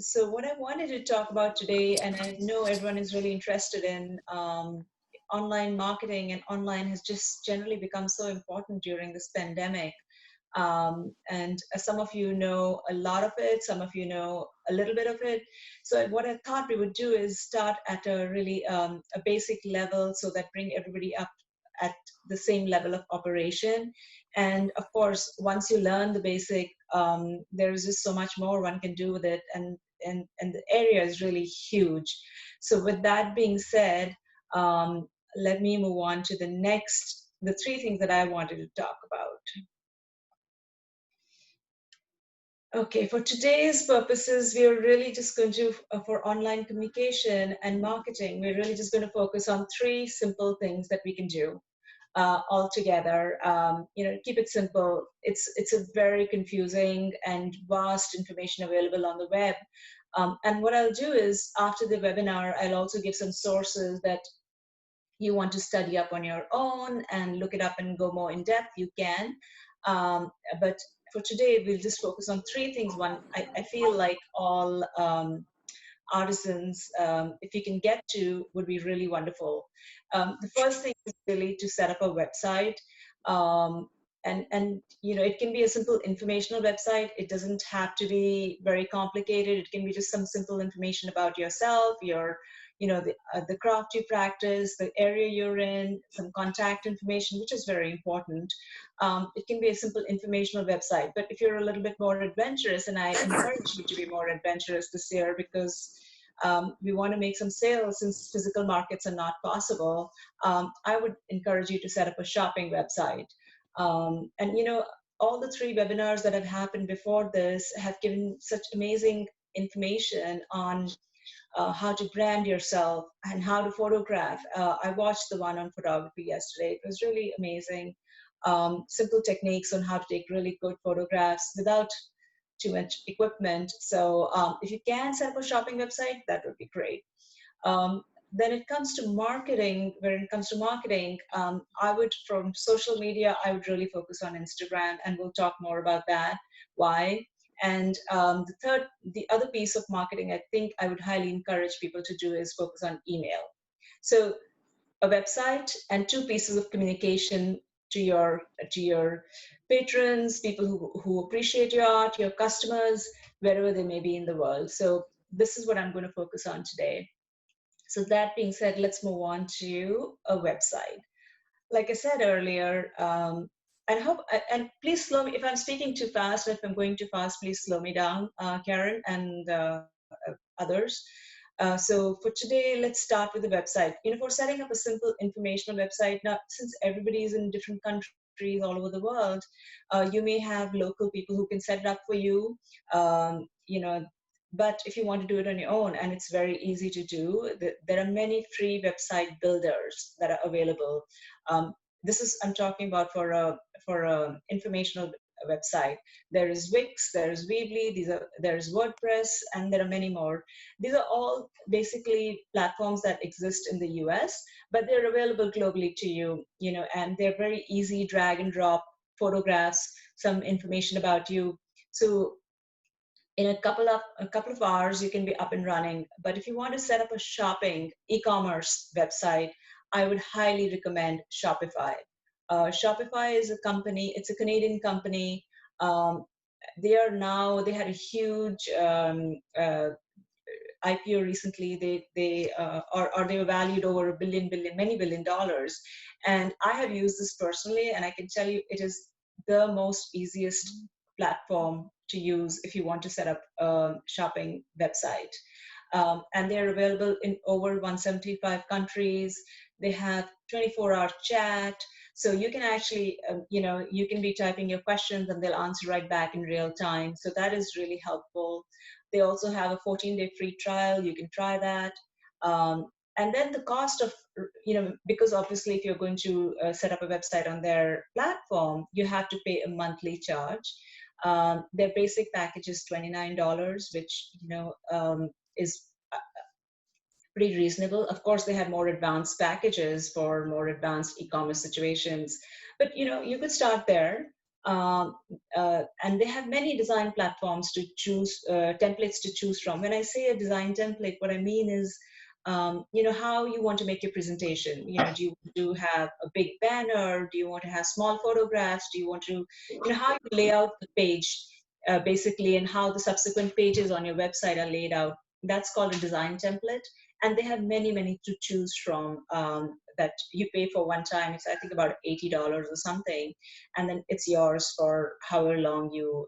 So what I wanted to talk about today, and I know everyone is really interested in online marketing, and online has just generally become so important during this pandemic. And some of you know a lot of it, some of you know a little bit of it. So what I thought we would do is start at a really a basic level, so that bring everybody up at the same level of operation. And of course, once you learn the basic, there is just so much more one can do with it, and the area is really huge. So with that being said, let me move on to the three things that I wanted to talk about. Okay, for today's purposes, we are really just going to, for online communication and marketing, we're really just going to focus on three simple things that we can do all together. Keep it simple. It's a very confusing and vast information available on the web. And what I'll do is, after the webinar, I'll also give some sources that you want to study up on your own and look it up and go more in depth, you can. But for today, we'll just focus on three things. One, I feel like all artisans, if you can get to, would be really wonderful. The first thing is really to set up a website. And it can be a simple informational website. It doesn't have to be very complicated. It can be just some simple information about yourself, the craft you practice, the area you're in, some contact information, which is very important. It can be a simple informational website. But if you're a little bit more adventurous, and I encourage you to be more adventurous this year, because we want to make some sales since physical markets are not possible, I would encourage you to set up a shopping website. And all the three webinars that have happened before this have given such amazing information on how to brand yourself and how to photograph. I watched the one on photography yesterday. It was really amazing. Simple techniques on how to take really good photographs without too much equipment. So if you can set up a shopping website, that would be great. Then it comes to marketing. When it comes to marketing, from social media, I would really focus on Instagram, and we'll talk more about that. Why? And the other piece of marketing I think I would highly encourage people to do is focus on email. So a website and two pieces of communication to your patrons, people who appreciate your art, your customers, wherever they may be in the world. So this is what I'm going to focus on today. So that being said, let's move on to a website. Like I said earlier, and please slow me if I'm speaking too fast. If I'm going too fast, please slow me down, Karen and others. So for today, let's start with the website. For setting up a simple informational website, now since everybody is in different countries all over the world, you may have local people who can set it up for you. But if you want to do it on your own, and it's very easy to do, there are many free website builders that are available. I'm talking about for a informational website. There is Wix, there is Weebly, there is WordPress, and there are many more. These are all basically platforms that exist in the US, but they're available globally to you, and they're very easy drag and drop photographs, some information about you. So in a couple of hours, you can be up and running. But if you want to set up a shopping e-commerce website, I would highly recommend Shopify. Shopify is a company. It's a Canadian company. They had a huge IPO recently. They were valued over many billion dollars. And I have used this personally, and I can tell you it is the most easiest platform to use if you want to set up a shopping website. And they're available in over 175 countries. They have 24-hour chat. So you can actually, you can be typing your questions and they'll answer right back in real time. So that is really helpful. They also have a 14-day free trial. You can try that. And then the cost of, because obviously if you're going to set up a website on their platform, you have to pay a monthly charge. Their basic package is $29, which, is pretty reasonable. Of course, they have more advanced packages for more advanced e-commerce situations, but you could start there. um, and they have many design platforms to choose, templates to choose from. When I say a design template, what I mean is, how you want to make your presentation. Do you want to have a big banner? Do you want to have small photographs? Do you want to, how you lay out the page, basically, and how the subsequent pages on your website are laid out. That's called a design template. And they have many, many to choose from, that you pay for one time. It's, I think, about $80 or something. And then it's yours for however long you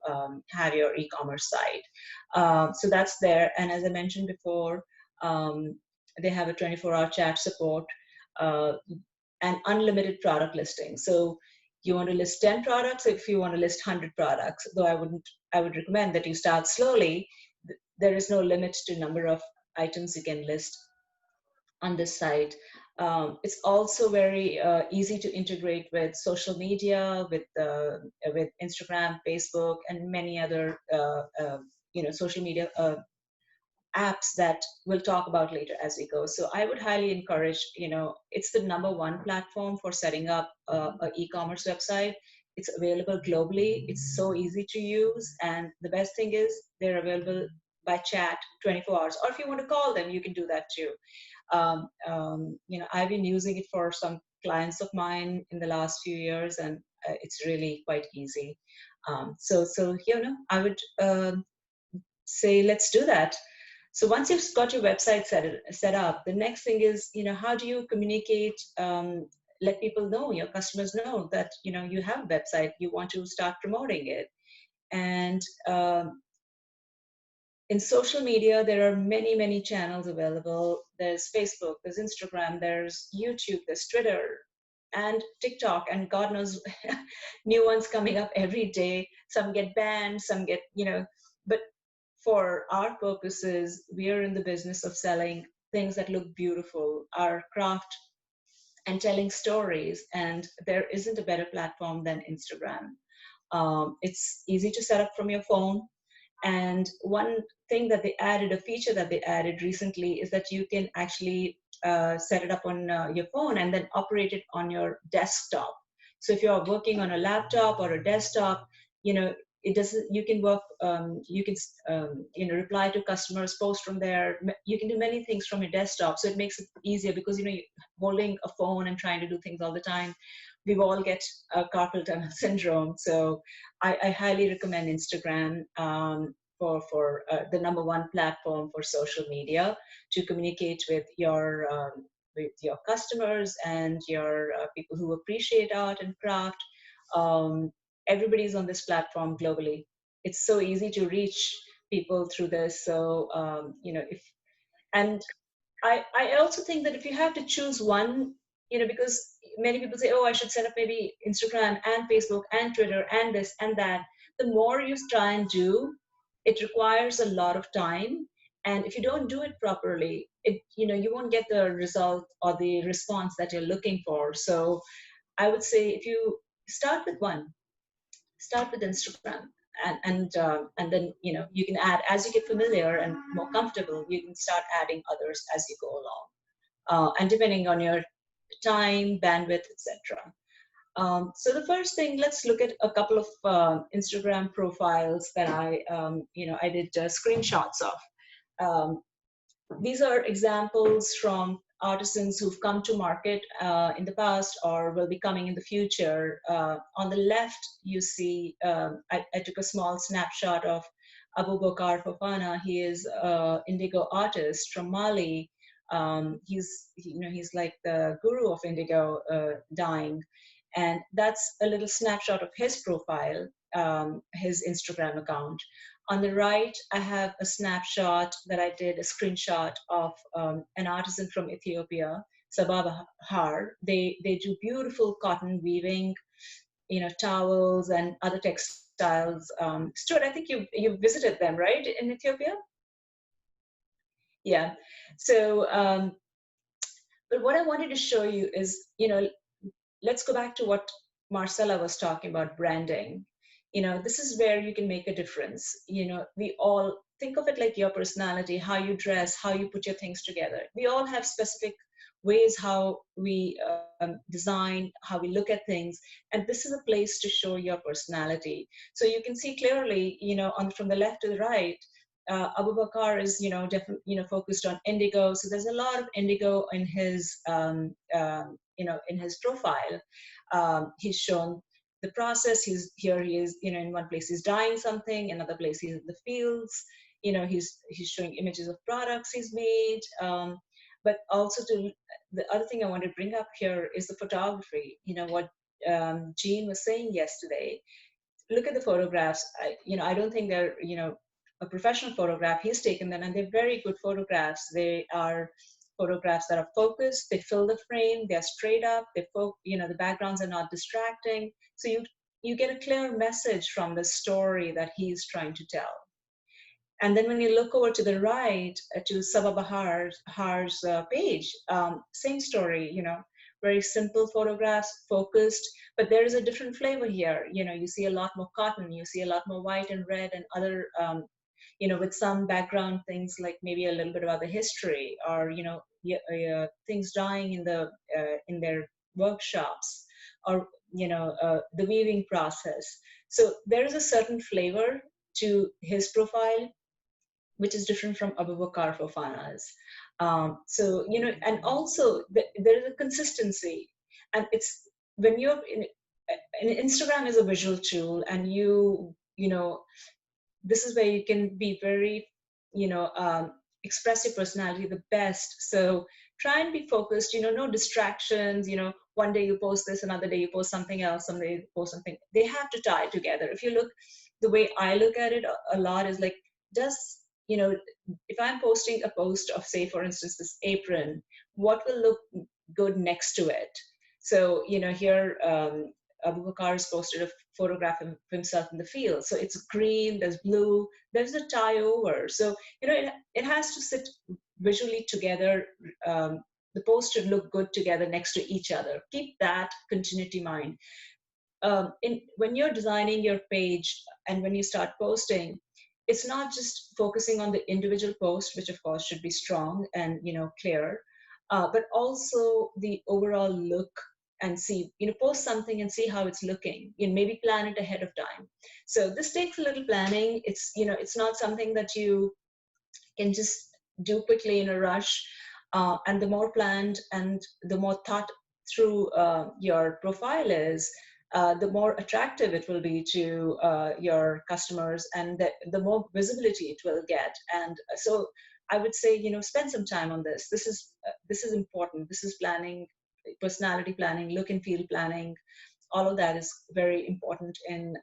have your e-commerce site. So that's there. And as I mentioned before, they have a 24-hour chat support, uh, and unlimited product listing. So you want to list 10 products, if you want to list 100 products, though I would recommend that you start slowly. There is no limit to number of items you can list on this site. It's also very easy to integrate with social media, with Instagram, Facebook, and many other social media apps that we'll talk about later as we go. So I would highly encourage, it's the number one platform for setting up a e-commerce website. It's available globally. It's so easy to use. And the best thing is they're available by chat 24 hours. Or if you want to call them, you can do that too. I've been using it for some clients of mine in the last few years, and it's really quite easy. I would say let's do that. So once you've got your website set up, the next thing is, how do you communicate, let people know, your customers know that, you have a website, you want to start promoting it. And in social media, there are many, many channels available. There's Facebook, there's Instagram, there's YouTube, there's Twitter, and TikTok, and God knows new ones coming up every day. Some get banned, some get, but for our purposes, we are in the business of selling things that look beautiful, our craft, and telling stories. And there isn't a better platform than Instagram. It's easy to set up from your phone. And one thing that they added, a feature that they added recently, is that you can actually set it up on your phone and then operate it on your desktop. So if you're working on a laptop or a desktop, it doesn't. You can work. You can reply to customers, post from there. You can do many things from your desktop. So it makes it easier because you're holding a phone and trying to do things all the time. We all get carpal tunnel syndrome. So I highly recommend Instagram, for the number one platform for social media to communicate with your customers and your people who appreciate art and craft. Um, Everybody's on this platform globally. It's so easy to reach people through this. So if and I also think that if you have to choose one, because many people say, oh, I should set up maybe Instagram and Facebook and Twitter and this and that. The more you try and do, it requires a lot of time. And if you don't do it properly, you won't get the result or the response that you're looking for. So I would say if you start with one, start with Instagram, and then you can add as you get familiar and more comfortable. You can start adding others as you go along, and depending on your time, bandwidth, etc. So the first thing, let's look at a couple of Instagram profiles that I did screenshots of. Um, these are examples from artisans who've come to market in the past or will be coming in the future. On the left, you see, I took a small snapshot of Abu Bakar Fofana. He is an indigo artist from Mali. He's like the guru of indigo dyeing. And that's a little snapshot of his profile, his Instagram account. On the right, I have a snapshot that I did, a screenshot of an artisan from Ethiopia, Sababa Har. They do beautiful cotton weaving, towels and other textiles. Stuart, I think you visited them, right, in Ethiopia? Yeah. So, but what I wanted to show you is, let's go back to what Marcella was talking about, branding. This is where you can make a difference. We all think of it like your personality, how you dress, how you put your things together. We all have specific ways how we design, how we look at things, and this is a place to show your personality. So you can see clearly, from the left to the right, Abu Bakar is, definitely, focused on indigo. So there's a lot of indigo in his, in his profile. He's shown the process. He is, in one place he's dyeing something, another place he's in the fields. He's showing images of products he's made. But also the other thing I want to bring up here is the photography. What Jean was saying yesterday. Look at the photographs. I don't think they're, a professional photograph. He's taken them, and they're very good photographs. They are photographs that are focused. They fill the frame. They're straight up. The backgrounds are not distracting. So you get a clear message from the story that he's trying to tell. And then when you look over to the right, to Sabah Bahar's page, same story, very simple photographs, focused, but there is a different flavor here. You see a lot more cotton, you see a lot more white and red and other, with some background things like maybe a little bit about the history, or, things dying in their workshops, or, the weaving process. So there is a certain flavor to his profile, which is different from Abu Bakar Fofana's. And also there is a consistency, and it's when you're in Instagram is a visual tool, and this is where you can be very, express your personality the best. So try and be focused, no distractions, one day you post this, another day you post something else, someday you post something. They have to tie together. If you look, the way I look at it a lot is like, does, if I'm posting a post of, say, for instance, this apron, what will look good next to it? So, here, Abu Bakar has posted a photograph of himself in the field. So it's green, there's blue, there's a tie over. So, it has to sit visually together. The post should look good together next to each other. Keep that continuity in mind. When you're designing your page and when you start posting, it's not just focusing on the individual post, which of course should be strong and clear, but also the overall look, and see, post something and see how it's looking. Maybe plan it ahead of time. So this takes a little planning. It's not something that you can just do quickly in a rush. And the more planned and the more thought through your profile is, the more attractive it will be to your customers, and the more visibility it will get. And so I would say, spend some time on this. This is important. This is planning, personality planning, look and feel planning. All of that is very important in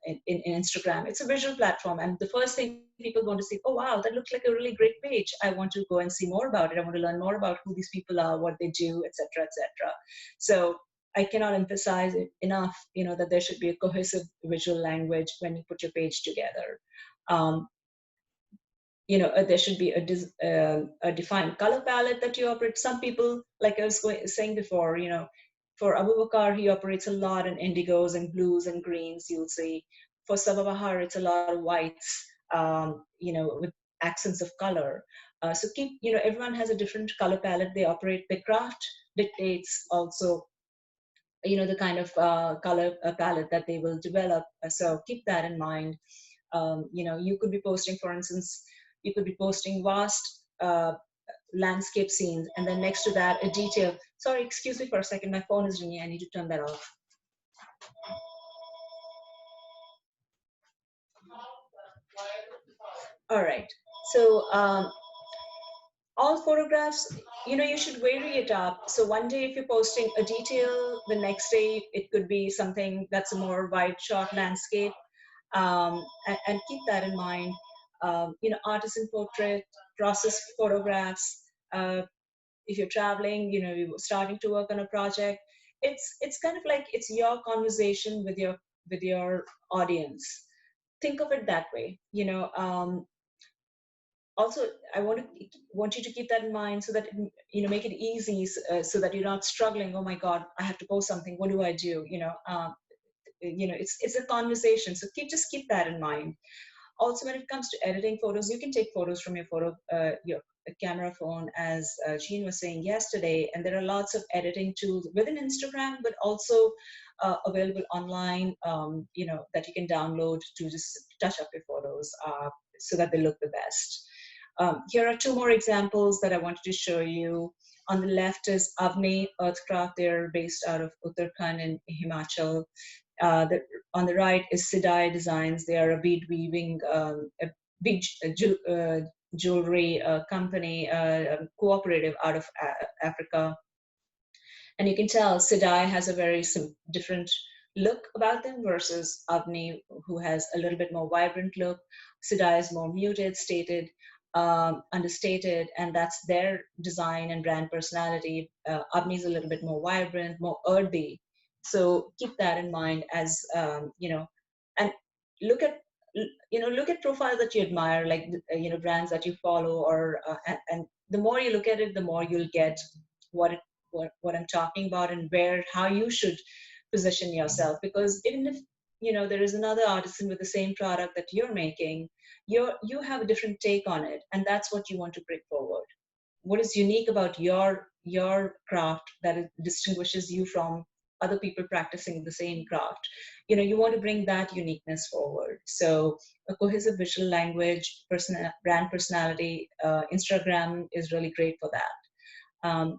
Instagram. It's a visual platform, and the first thing people are going to see, oh wow, that looks like a really great page. I want to go and see more about it. I want to learn more about who these people are, what they do, etc., etc. So I cannot emphasize it enough, that there should be a cohesive visual language when you put your page together. There should be a defined color palette that you operate. Some people, like I was saying before, for Abu Bakar, he operates a lot in indigos and blues and greens, you'll see. For Sabah Bahar, it's a lot of whites, with accents of color. So everyone has a different color palette they operate. The craft dictates also, the kind of color palette that they will develop. So keep that in mind. You could be posting, for instance, you could be posting vast landscape scenes, and then next to that, a detail. Sorry, excuse me for a second. My phone is ringing. I need to turn that off. All right. So all photographs, you should vary it up. So one day if you're posting a detail, the next day it could be something that's a more wide shot landscape. And keep that in mind. Artisan portrait, process photographs. If you're traveling, you're starting to work on a project, it's kind of like it's your conversation with your audience. Think of it that way. Also, I want you to keep that in mind, so that make it easy, so that you're not struggling. Oh my God, I have to post something. What do I do? It's a conversation. So just keep that in mind. Also, when it comes to editing photos, you can take photos from your camera phone, as Jean was saying yesterday, and there are lots of editing tools within Instagram, but also available online, that you can download to just touch up your photos so that they look the best. Here are two more examples that I wanted to show you. On the left is Avni Earthcraft. They're based out of Uttarakhand in Himachal. On the right is Sidai Designs. They are a bead weaving, a bead jewelry company, cooperative out of Africa. And you can tell Sidai has a very different look about them versus Avni, who has a little bit more vibrant look. Sidai is more muted, stated, understated, and that's their design and brand personality. Avni is a little bit more vibrant, more earthy. So keep that in mind as and look at look at profiles that you admire, like brands that you follow, or and the more you look at it, the more you'll get what what I'm talking about, and how you should position yourself. Because even if there is another artisan with the same product that you're making, you have a different take on it, and that's what you want to bring forward. What is unique about your craft that it distinguishes you from other people practicing the same craft? You want to bring that uniqueness forward. So a cohesive visual language, brand personality, Instagram is really great for that.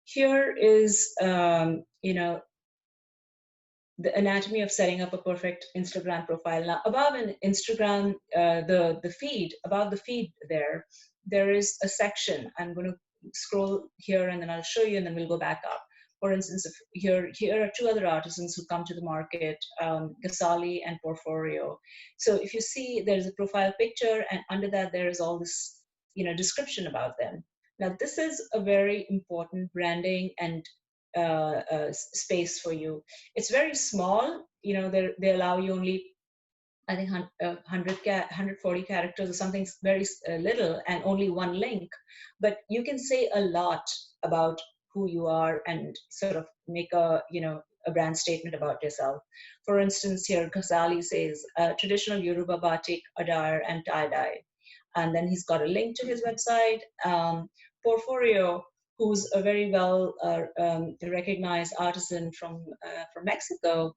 Here is the anatomy of setting up a perfect Instagram profile. Now, above an Instagram, the feed, above the feed there is a section. I'm going to scroll here and then I'll show you, and then we'll go back up. For instance, here are two other artisans who come to the market, Gasali and Porforio. So if you see, there's a profile picture, and under that there is all this description about them. Now, this is a very important branding and space for you. It's very small. They allow you only, I think, 140 characters or something, very little, and only one link. But you can say a lot about who you are and sort of make a brand statement about yourself. For instance, here Ghazali says traditional Yoruba batik, adar, and tie-dye. And then he's got a link to his website. Porforio, who's a very well recognized artisan from Mexico,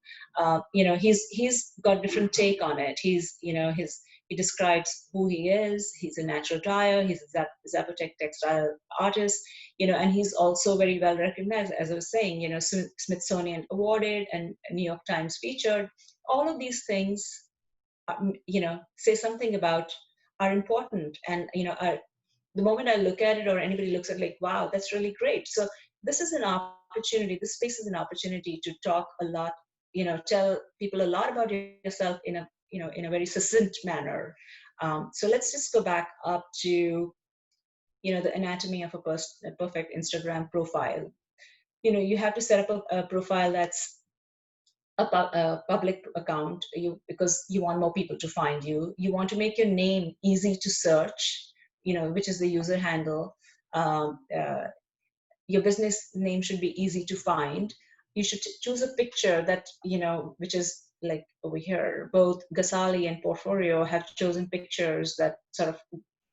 he's got a different take on it. He describes who he is. He's a natural dyer. He's a Zapotec textile artist. And he's also very well recognized, as I was saying. Smithsonian awarded and New York Times featured. All of these things, say something about, are important, and the moment I look at it, or anybody looks at it, like, wow, that's really great. So this is an opportunity. This space is an opportunity to talk a lot, tell people a lot about yourself in a very succinct manner. So let's just go back up to, the anatomy of a perfect Instagram profile. You have to set up a profile that's a public account, because you want more people to find you. You want to make your name easy to search, which is the user handle. Your business name should be easy to find. You should choose a picture that, which is like over here. Both Gasali and Porforio have chosen pictures that sort of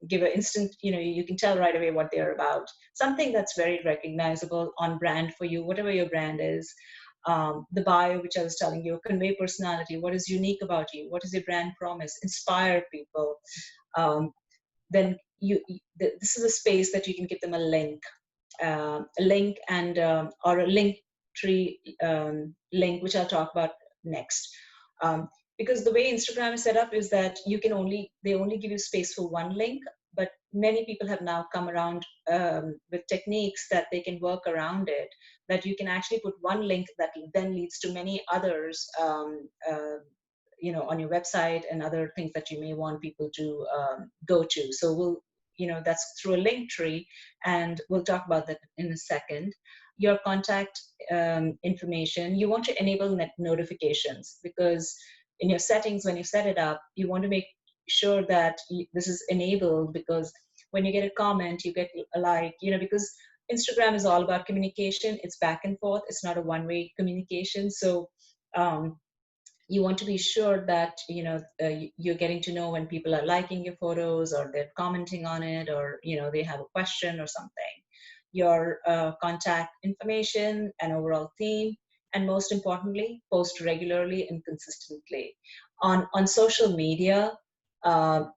give an instant, you can tell right away what they're about. Something that's very recognizable, on brand for you, whatever your brand is. The bio, which I was telling you, convey personality. What is unique about you? What is your brand promise? Inspire people. Then this is a space that you can give them a link, and or a link tree link, which I'll talk about next. Because the way Instagram is set up is that they only give you space for one link, but many people have now come around with techniques that they can work around it, that you can actually put one link that then leads to many others, on your website, and other things that you may want people to go to. So that's through a link tree, and we'll talk about that in a second. Your contact information, you want to enable notifications, because in your settings, when you set it up, you want to make sure that this is enabled, because when you get a comment, you get a like, because Instagram is all about communication. It's back and forth. It's not a one-way communication. So you want to be sure that you're getting to know when people are liking your photos, or they're commenting on it, or they have a question or something. Your contact information and overall theme, and most importantly, post regularly and consistently on social media.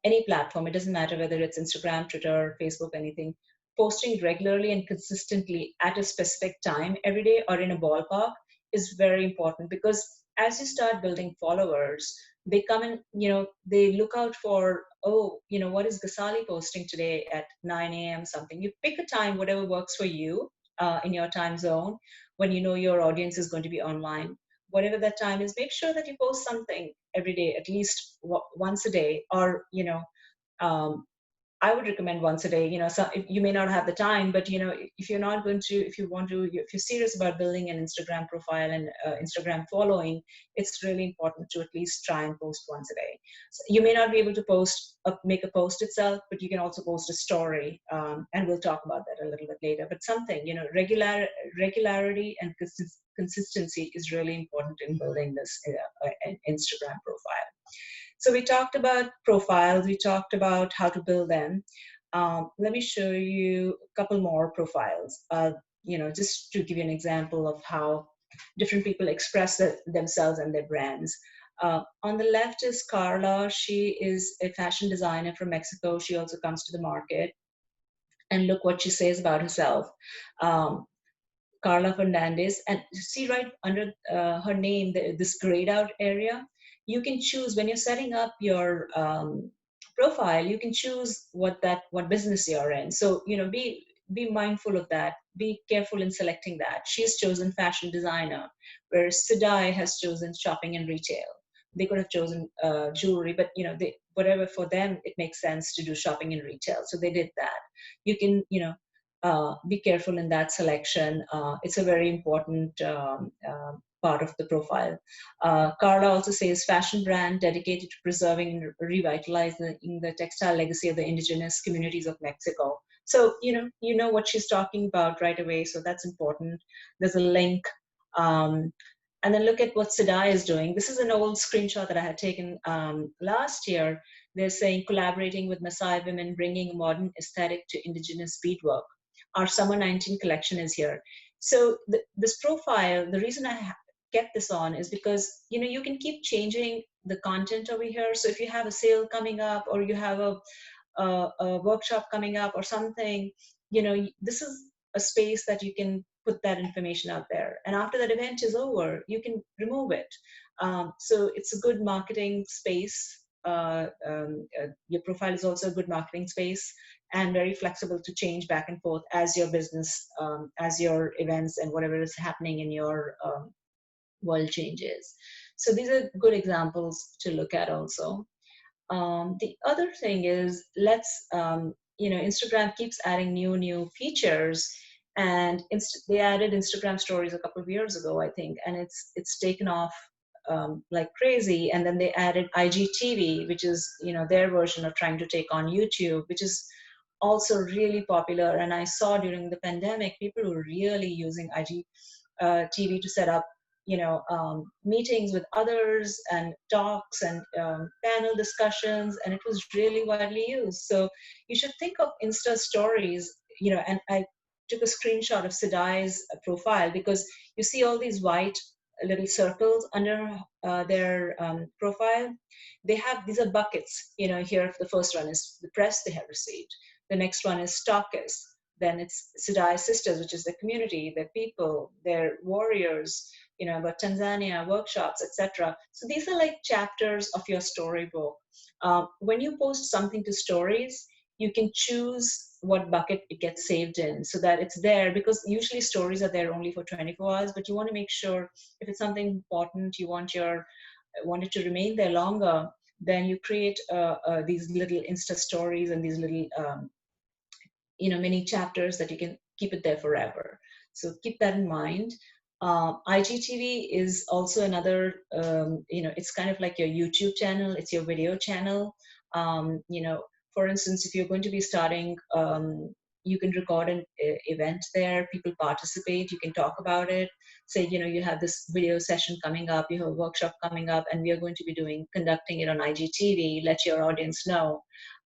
Any platform, it doesn't matter whether it's Instagram, Twitter, Facebook, anything. Posting regularly and consistently at a specific time every day or in a ballpark is very important, because as you start building followers, they come in, they look out for, oh, what is Gasali posting today at 9 a.m. something. You pick a time, whatever works for you in your time zone, when you know your audience is going to be online. Whatever that time is, make sure that you post something every day, at least once a day, or, um, I would recommend once a day. So if you may not have the time, but if you're not going to, if you want to, if you're serious about building an Instagram profile and Instagram following, it's really important to at least try and post once a day. So you may not be able to make a post itself, but you can also post a story, and we'll talk about that a little bit later. But something, regularity and consistency is really important in building this an Instagram profile. So we talked about profiles, we talked about how to build them. Let me show you a couple more profiles, just to give you an example of how different people express themselves and their brands. On the left is Carla. She is a fashion designer from Mexico. She also comes to the market. And look what she says about herself. Um, Carla Fernandez, and see right under her name, this grayed out area, you can choose when you're setting up your profile, you can choose what business you're in. So, be mindful of that. Be careful in selecting that. She's chosen fashion designer, whereas Sidai has chosen shopping and retail. They could have chosen jewelry, but whatever for them, it makes sense to do shopping and retail. So they did that. You can, be careful in that selection. It's a very important part of the profile. Carla also says fashion brand dedicated to preserving and revitalizing the textile legacy of the indigenous communities of Mexico. So you know what she's talking about right away. So that's important. There's a link. Um, and then look at what Sidai is doing. This is an old screenshot that I had taken last year. They're saying collaborating with Maasai women, bringing a modern aesthetic to indigenous beadwork. Our summer 19 collection is here. So this profile, the reason I kept this on is because you can keep changing the content over here. So if you have a sale coming up, or you have a workshop coming up or something, this is a space that you can put that information out there. And after that event is over, you can remove it. So it's a good marketing space. Your profile is also a good marketing space, and very flexible to change back and forth as your business, as your events and whatever is happening in your world changes. So these are good examples to look at also. The other thing is, Instagram keeps adding new features, and they added Instagram stories a couple of years ago, I think, and it's taken off like crazy. And then they added IGTV, which is their version of trying to take on YouTube, which is also really popular. And I saw during the pandemic, people were really using TV to set up meetings with others and talks and panel discussions, and it was really widely used. So you should think of Insta stories, and I took a screenshot of Sidai's profile, because you see all these white little circles under their profile. These are buckets. Here the first one is the press they have received. The next one is stockists. Then it's Sidai Sisters, which is the community, their people, their warriors, about Tanzania, workshops, etc. So these are like chapters of your storybook. When you post something to stories, you can choose what bucket it gets saved in, so that it's there, because usually stories are there only for 24 hours, but you want to make sure if it's something important, you want it to remain there longer, then you create these little Insta stories and these little many chapters that you can keep it there forever. So keep that in mind. IGTV is also another, it's kind of like your YouTube channel, it's your video channel. For instance, if you're going to be starting You can record an event there. People participate. You can talk about it. Say, you have this video session coming up. You have a workshop coming up, and we are going to be conducting it on IGTV. Let your audience know.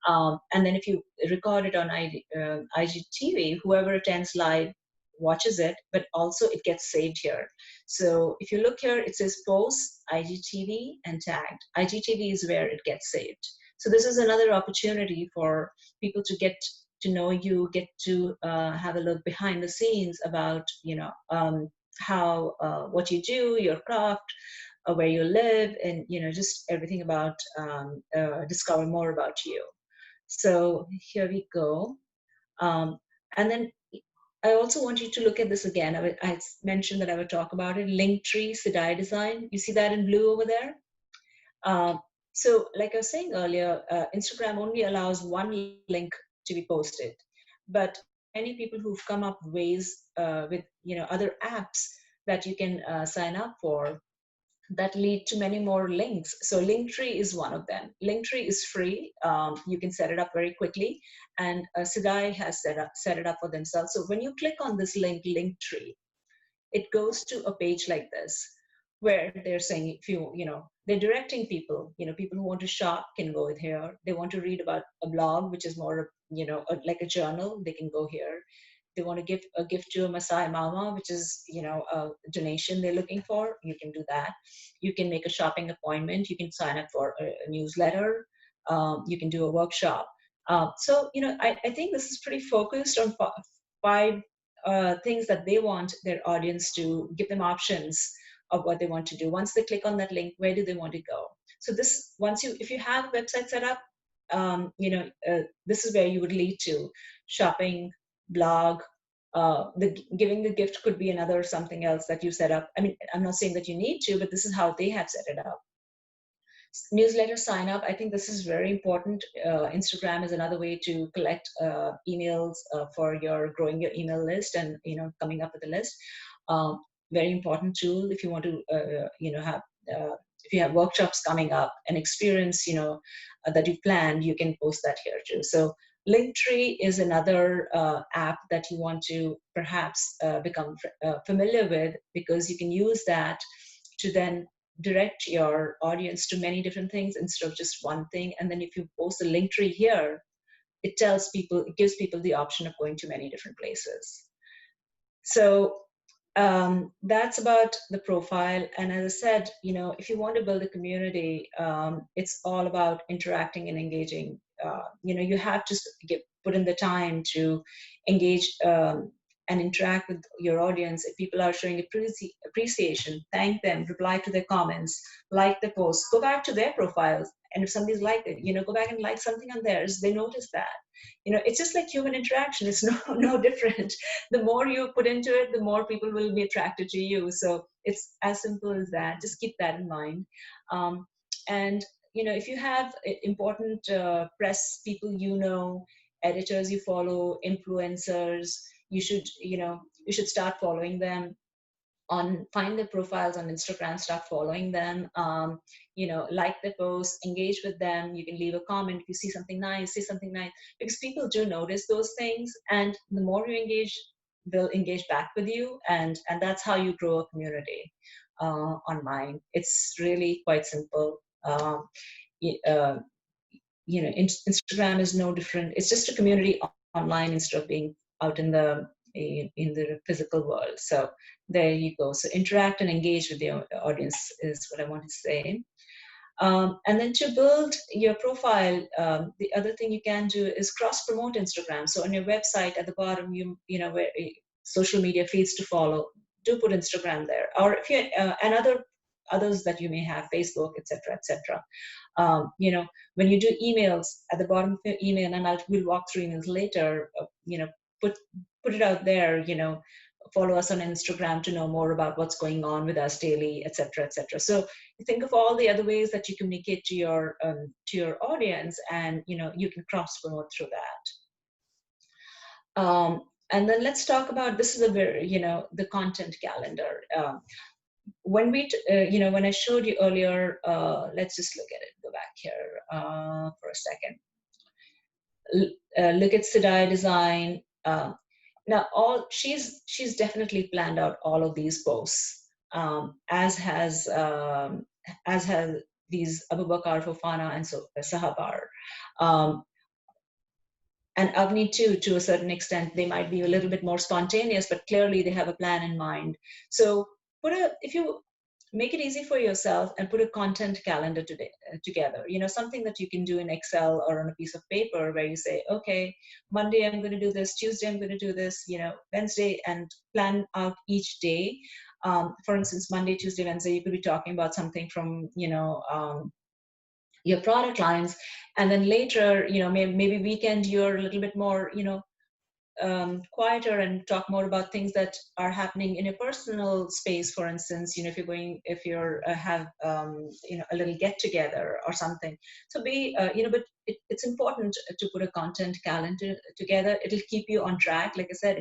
And then if you record it on IGTV, whoever attends live watches it, but also it gets saved here. So if you look here, it says post, IGTV, and tagged. IGTV is where it gets saved. So this is another opportunity for people to get to know you, get to have a look behind the scenes about, how, what you do, your craft, where you live, and, just everything about, discover more about you. So here we go. Um, and then I also want you to look at this again. I mentioned that I would talk about it. Linktree, Sedai design. You see that in blue over there? Um, so like I was saying earlier, Instagram only allows one link to be posted. But there are many people who've come up ways with other apps that you can sign up for that lead to many more links. So Linktree is one of them. Linktree is free. You can set it up very quickly, and Sidai has set it up for themselves. So when you click on this link, Linktree, it goes to a page like this, where they're saying, if they're directing people, people who want to shop can go here. They want to read about a blog, which is more, like a journal, they can go here. They want to give a gift to a Masai Mama, which is, a donation they're looking for, you can do that. You can make a shopping appointment. You can sign up for a newsletter. You can do a workshop. So, I think this is pretty focused on five things that they want their audience to give them options of what they want to do. Once they click on that link, where do they want to go? So this, if you have a website set up, this is where you would lead to shopping, blog. Giving the gift could be another something else that you set up. I mean, I'm not saying that you need to, but this is how they have set it up. Newsletter sign up. I think this is very important. Instagram is another way to collect emails for growing your email list and coming up with a list. Very important tool if you want to have if you have workshops coming up, an experience that you planned, you can post that here too. So Linktree is another app that you want to perhaps become familiar with, because you can use that to then direct your audience to many different things instead of just one thing. And then if you post a link tree here, it gives people the option of going to many different places. So that's about the profile. And as I said, if you want to build a community, it's all about interacting and engaging. You have to put in the time to engage and interact with your audience. If people are showing appreciation, thank them, reply to their comments, like the posts, go back to their profiles. And if somebody's liked it, go back and like something on theirs, they notice that. It's just like human interaction. It's no different. The more you put into it, the more people will be attracted to you. So it's as simple as that. Just keep that in mind. And if you have important press people, editors you follow, influencers, you should start following them. Find their profiles on Instagram, start following them, like their posts, engage with them. You can leave a comment if you see something nice, say something nice, because people do notice those things, and the more you engage, they'll engage back with you, and that's how you grow a community online. It's really quite simple. Instagram is no different. It's just a community online instead of being out in the physical world. So there you go. So interact and engage with your audience is what I want to say. And then to build your profile, the other thing you can do is cross promote Instagram. So on your website at the bottom, where social media feeds to follow, do put Instagram there, or if you and others that you may have, Facebook, etc., etc. When you do emails, at the bottom of your email, and we'll walk through emails later, put it out there, follow us on Instagram to know more about what's going on with us daily, etc., etc. So think of all the other ways that you communicate to your audience, and you can cross promote through that. And then let's talk about, this is a very, the content calendar. When when I showed you earlier, let's just look at it. Go back here for a second. Look at Sedai design. Um, Now, she's definitely planned out all of these posts, as has these Abu Bakar, Fofana, and so Sahabar. Um, and Agni too, to a certain extent, they might be a little bit more spontaneous, but clearly they have a plan in mind. So if you make it easy for yourself and put a content calendar together, something that you can do in Excel or on a piece of paper where you say, okay, Monday I'm going to do this, Tuesday I'm going to do this, Wednesday, and plan out each day. For instance, Monday, Tuesday, Wednesday, you could be talking about something from, your product lines, and then later, maybe weekend you're a little bit more, quieter and talk more about things that are happening in a personal space. For instance, if you're have a little get together or something. So but it's important to put a content calendar together. It'll keep you on track. Like I said,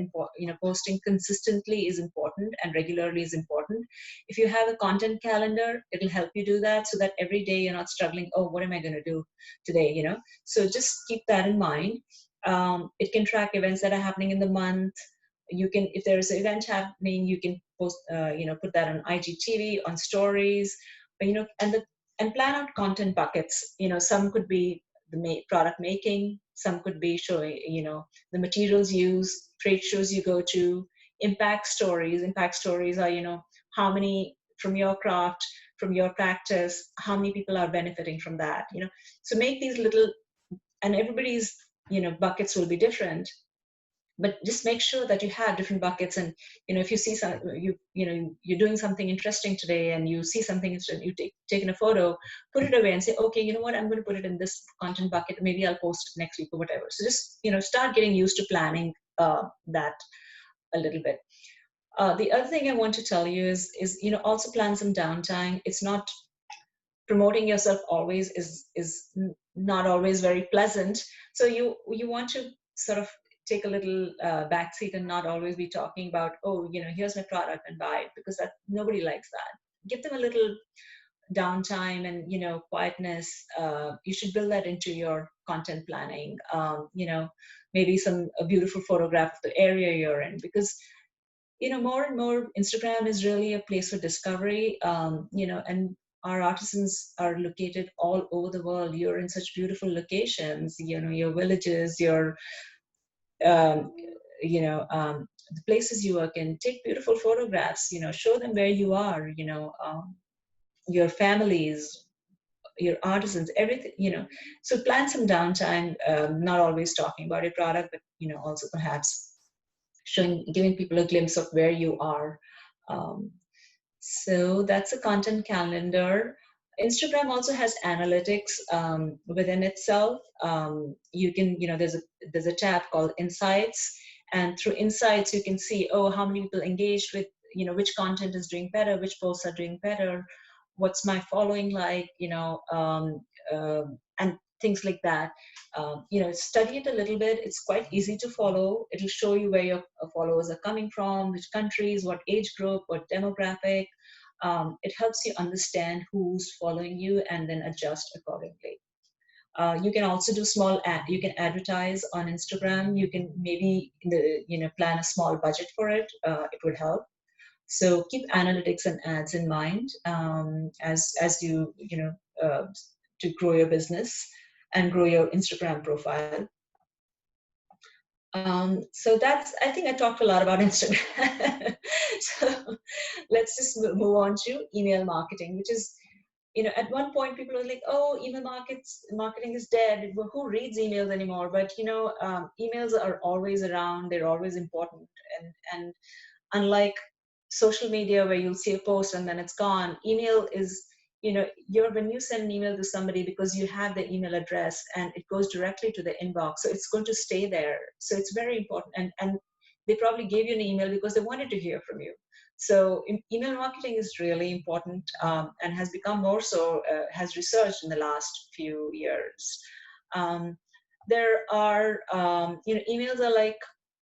posting consistently is important and regularly is important. If you have a content calendar, it'll help you do that, so that every day you're not struggling, oh, what am I going to do today? So just keep that in mind. It can track events that are happening in the month. You can, if there is an event happening, you can post, put that on IGTV, on stories, and plan out content buckets. Some could be the product making, some could be showing, the materials used, trade shows you go to, impact stories. Impact stories are, how many from your craft, from your practice, how many people are benefiting from that. So make these little, and everybody's buckets will be different, but just make sure that you have different buckets. And if you see you're doing something interesting today and you see something interesting, taken a photo, put it away and say, okay, you know what, I'm going to put it in this content bucket, maybe I'll post it next week or whatever. So just start getting used to planning that a little bit. The other thing I want to tell you is also plan some downtime. It's not, promoting yourself always is not always very pleasant. So you want to sort of take a little backseat and not always be talking about, oh, here's my product and buy it, because that nobody likes that. Give them a little downtime and quietness. You should build that into your content planning. Maybe a beautiful photograph of the area you're in, because more and more Instagram is really a place for discovery. And our artisans are located all over the world. You're in such beautiful locations, your villages, your um, the places you work in. Take beautiful photographs, show them where you are, your families, your artisans, everything, so plan some downtime, not always talking about your product, but also perhaps giving people a glimpse of where you are. Um, so that's a content calendar. Instagram also has analytics within itself. You can, there's a tab called Insights, and through Insights you can see, oh, how many people engaged with, which content is doing better, which posts are doing better, what's my following like, and things like that. Study it a little bit. It's quite easy to follow. It'll show you where your followers are coming from, which countries, what age group, what demographic. It helps you understand who's following you and then adjust accordingly. You can also do you can advertise on Instagram. You can maybe plan a small budget for it. It would help. So keep analytics and ads in mind, as you to grow your business and grow your Instagram profile. So I think I talked a lot about Instagram. So let's just move on to email marketing, which is, at one point people were like, oh, marketing is dead. Well, who reads emails anymore? But, emails are always around. They're always important. And unlike social media where you'll see a post and then it's gone, email is, when you send an email to somebody, because you have the email address and it goes directly to the inbox, so it's going to stay there. So it's very important. And they probably gave you an email because they wanted to hear from you. So email marketing is really important, and has become more so, has researched in the last few years. There are, emails are like,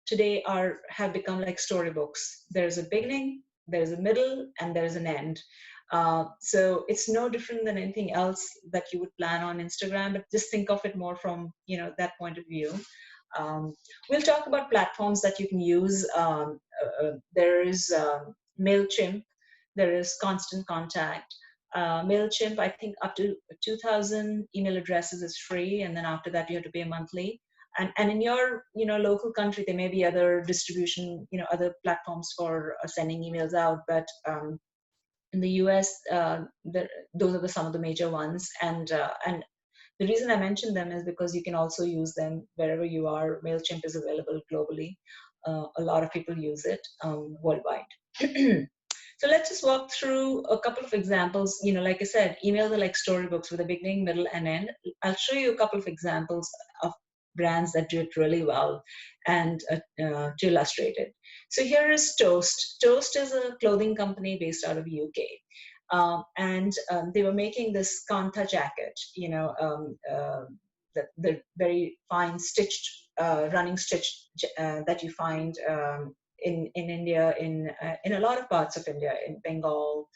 today have become like storybooks. There's a beginning, there's a middle, and there's an end. So it's no different than anything else that you would plan on Instagram, but just think of it more from that point of view. We'll talk about platforms that you can use. There is MailChimp, there is Constant Contact. MailChimp, I think up to 2,000 email addresses is free, and then after that you have to pay monthly. And in your local country, there may be other distribution, other platforms for sending emails out, but in the US, those are some of the major ones. And the reason I mention them is because you can also use them wherever you are. MailChimp is available globally. A lot of people use it worldwide. So let's just walk through a couple of examples. Like I said, emails are like storybooks with a beginning, middle, and end. I'll show you a couple of examples of brands that do it really well and to illustrate it. So here is Toast. Toast is a clothing company based out of UK. And they were making this kantha jacket, the very fine stitched, running stitch that you find in India, in a lot of parts of India, in Bengal,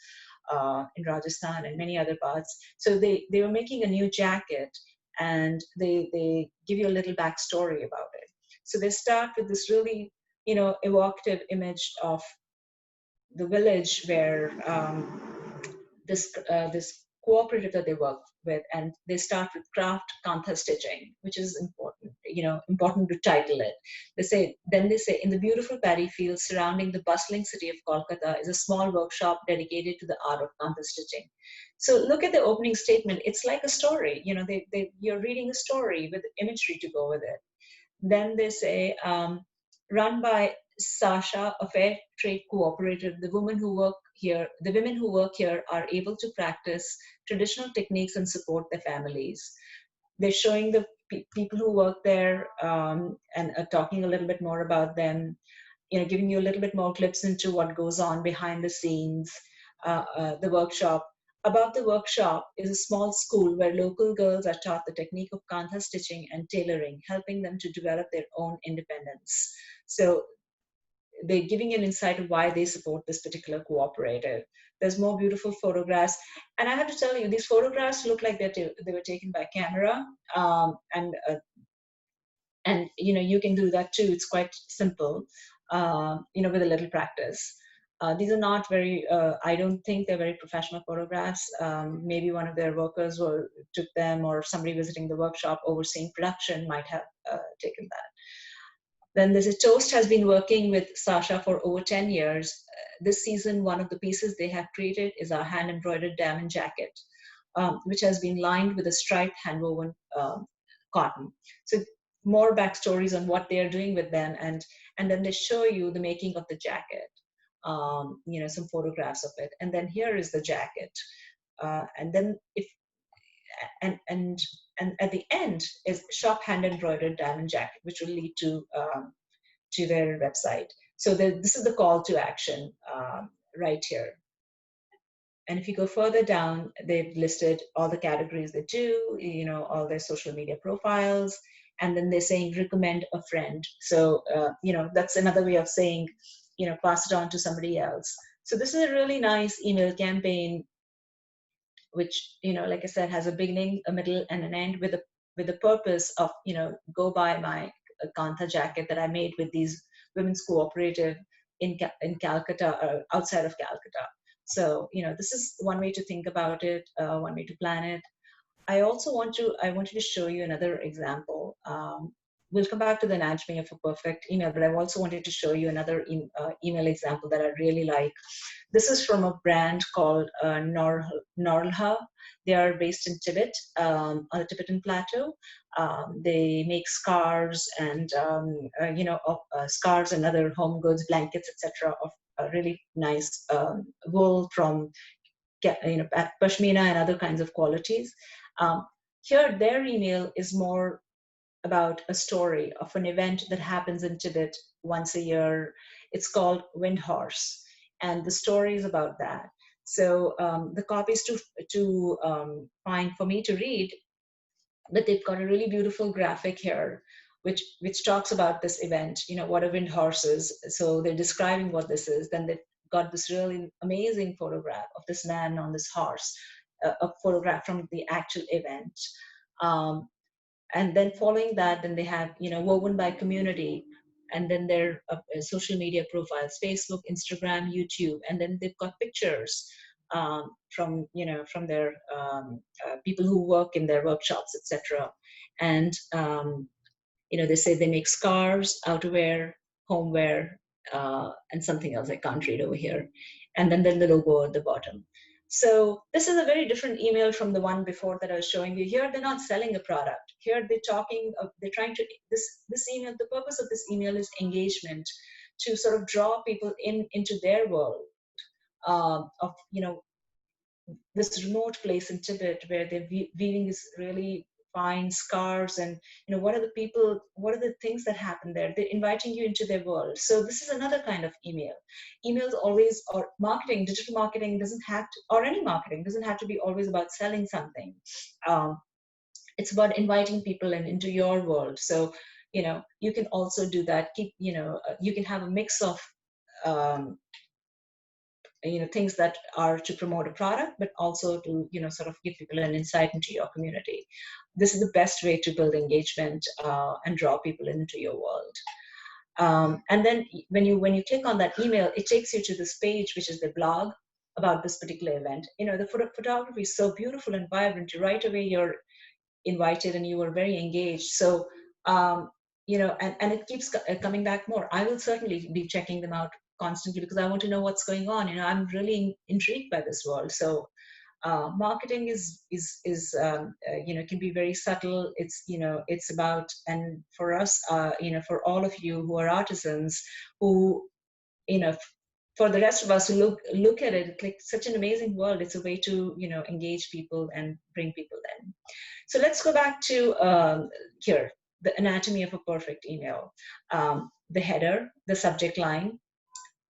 in Rajasthan, and many other parts. So they were making a new jacket, and they give you a little backstory about it. So they start with this really, evocative image of the village where this cooperative that they work with, and they start with craft kantha stitching, which is important, important to title it. They say, in the beautiful paddy fields surrounding the bustling city of Kolkata is a small workshop dedicated to the art of kantha stitching. So look at the opening statement. It's like a story. You're reading a story with imagery to go with it. Then they say, run by Sasha, a fair trade cooperative, the women who work here are able to practice traditional techniques and support their families. They're showing the people who work there, and talking a little bit more about them, giving you a little bit more clips into what goes on behind the scenes, the workshop. Above the workshop is a small school where local girls are taught the technique of kantha stitching and tailoring, helping them to develop their own independence. So they're giving an insight of why they support this particular cooperative. There's more beautiful photographs. And I have to tell you, these photographs look like they were taken by camera. And you can do that too. It's quite simple, with a little practice. These are not very, I don't think they're very professional photographs. Maybe one of their workers took them, or somebody visiting the workshop overseeing production might have taken that. Then there's Toast has been working with Sasha for over 10 years. This season, one of the pieces they have created is our hand-embroidered diamond jacket, which has been lined with a striped hand-woven cotton. So more backstories on what they're doing with them, and then they show you the making of the jacket, some photographs of it. And then here is the jacket. And then and at the end is shop hand embroidered diamond jacket, which will lead to their website. So this is the call to action right here. And if you go further down, they've listed all the categories they do, all their social media profiles, and then they're saying recommend a friend. So that's another way of saying, pass it on to somebody else. So this is a really nice email campaign, which, like I said, has a beginning, a middle, and an end, with the purpose of, go buy my kantha jacket that I made with these women's cooperative in Calcutta, or outside of Calcutta. So, this is one way to think about it, one way to plan it. I wanted to show you another example. We'll come back to the anatomy of a perfect email, but I also wanted to show you another email example that I really like. This is from a brand called Norlha. They are based in Tibet, on the Tibetan plateau. They make scarves and scarves and other home goods, blankets, etc., of really nice wool from pashmina and other kinds of qualities. Here, their email is more about a story of an event that happens in Tibet once a year. It's called Wind Horse, and the story is about that. So the copy is too fine for me to read, but they've got a really beautiful graphic here, which talks about this event. What a wind horse is. So they're describing what this is. Then they've got this really amazing photograph of this man on this horse, a photograph from the actual event. And then following that, then they have, woven by community, and then their social media profiles, Facebook, Instagram, YouTube, and then they've got pictures from, from their people who work in their workshops, etc. And they say they make scarves, outerwear, homeware, and something else I can't read over here. And then the logo at the bottom. So this is a very different email from the one before that I was showing you. Here, they're not selling a product. Here, they're trying to, this email, the purpose of this email is engagement, to sort of draw people into their world of, this remote place in Tibet where they're weaving these really fine scarves, and what are the things that happen there? They're inviting you into their world. So this is another kind of email. Emails always, or marketing, digital marketing doesn't have to, or any marketing doesn't have to be always about selling something. It's about inviting people into your world. So you can also do that. You can have a mix of um, things that are to promote a product, but also to sort of give people an insight into your community. This is the best way to build engagement and draw people into your world. And then when you click on that email, it takes you to this page, which is the blog about this particular event. The photography is so beautiful and vibrant. Right away you're invited and you were very engaged. So and it keeps coming back more. I will certainly be checking them out constantly because I want to know what's going on. I'm really intrigued by this world. So marketing can be very subtle. It's about, and for us, for all of you who are artisans, who for the rest of us who look at it, it's like such an amazing world. It's a way to engage people and bring people in. So let's go back to here, the anatomy of a perfect email. The header, the subject line,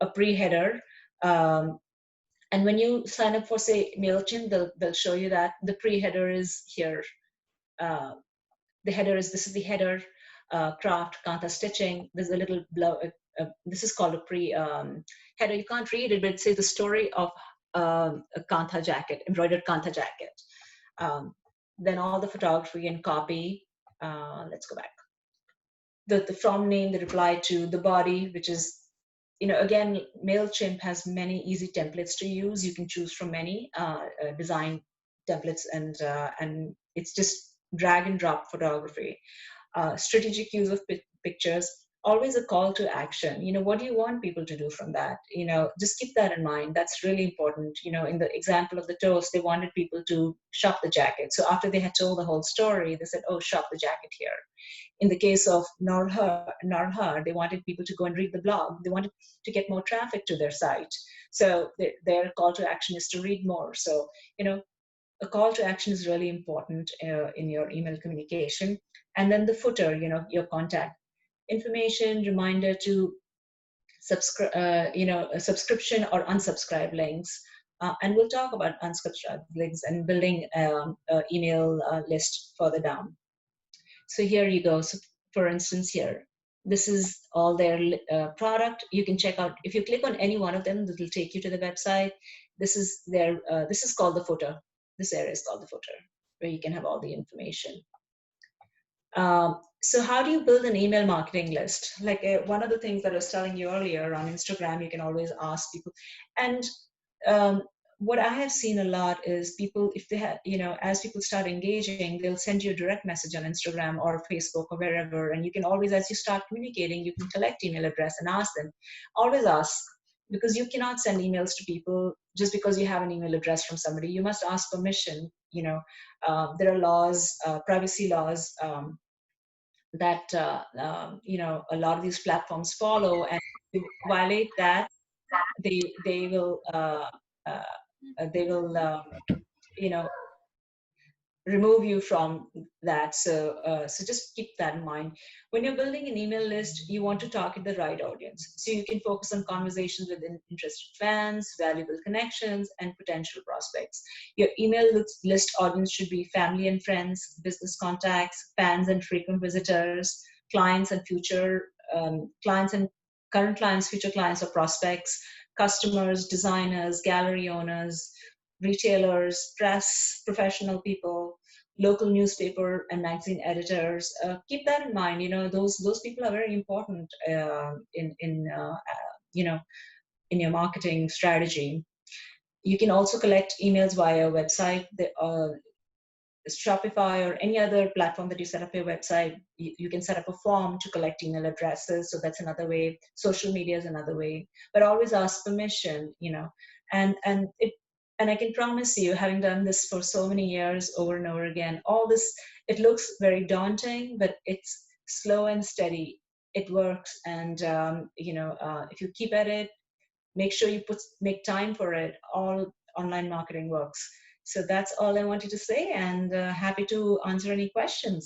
a pre-header. And when you sign up for, say, MailChimp, they'll show you that the pre-header is here. This is the header, craft, kantha stitching. There's a little, this is called a pre-header. You can't read it, but it says the story of a kantha jacket, embroidered kantha jacket. Then all the photography and copy. Let's go back. The from name, the reply to, the body, which is, again, MailChimp has many easy templates to use. You can choose from many design templates, and it's just drag and drop photography. Strategic use of pictures, always a call to action. What do you want people to do from that? Just keep that in mind. That's really important. In the example of the toast, they wanted people to shop the jacket. So after they had told the whole story, they said, oh, shop the jacket here. In the case of Narhar, they wanted people to go and read the blog. They wanted to get more traffic to their site. So their call to action is to read more. So, a call to action is really important in your email communication. And then the footer, your contact information, reminder to subscribe, a subscription or unsubscribe links. And we'll talk about unsubscribe links and building email list further down. So here you go. So for instance, here, this is all their product. You can check out, if you click on any one of them, it will take you to the website. This is their, this is called the footer. This area is called the footer, where you can have all the information. So how do you build an email marketing list? Like one of the things that I was telling you earlier on Instagram, you can always ask people. And what I have seen a lot is people, if they have, as people start engaging, they'll send you a direct message on Instagram or Facebook or wherever. And you can always, as you start communicating, you can collect email address and ask them. Always ask, because you cannot send emails to people just because you have an email address from somebody. You must ask permission. There are laws, privacy laws, that a lot of these platforms follow, and if you violate that, they will remove you from that. So just keep that in mind. When you're building an email list, you want to target the right audience. So you can focus on conversations with interested fans, valuable connections, and potential prospects. Your email list audience should be family and friends, business contacts, fans and frequent visitors, clients and future clients and current clients, future clients or prospects, customers, designers, gallery owners, retailers, press, professional people, local newspaper and magazine editors. Keep that in mind. Those people are very important you know in your marketing strategy. You can also collect emails via website. Shopify or any other platform that you set up your website, you can set up a form to collect email addresses. So that's another way. Social media is another way, but always ask permission, and I can promise you, having done this for so many years over and over again, all this, it looks very daunting, but it's slow and steady. It works. And, if you keep at it, make sure you make time for it, all online marketing works. So that's all I wanted to say, and happy to answer any questions.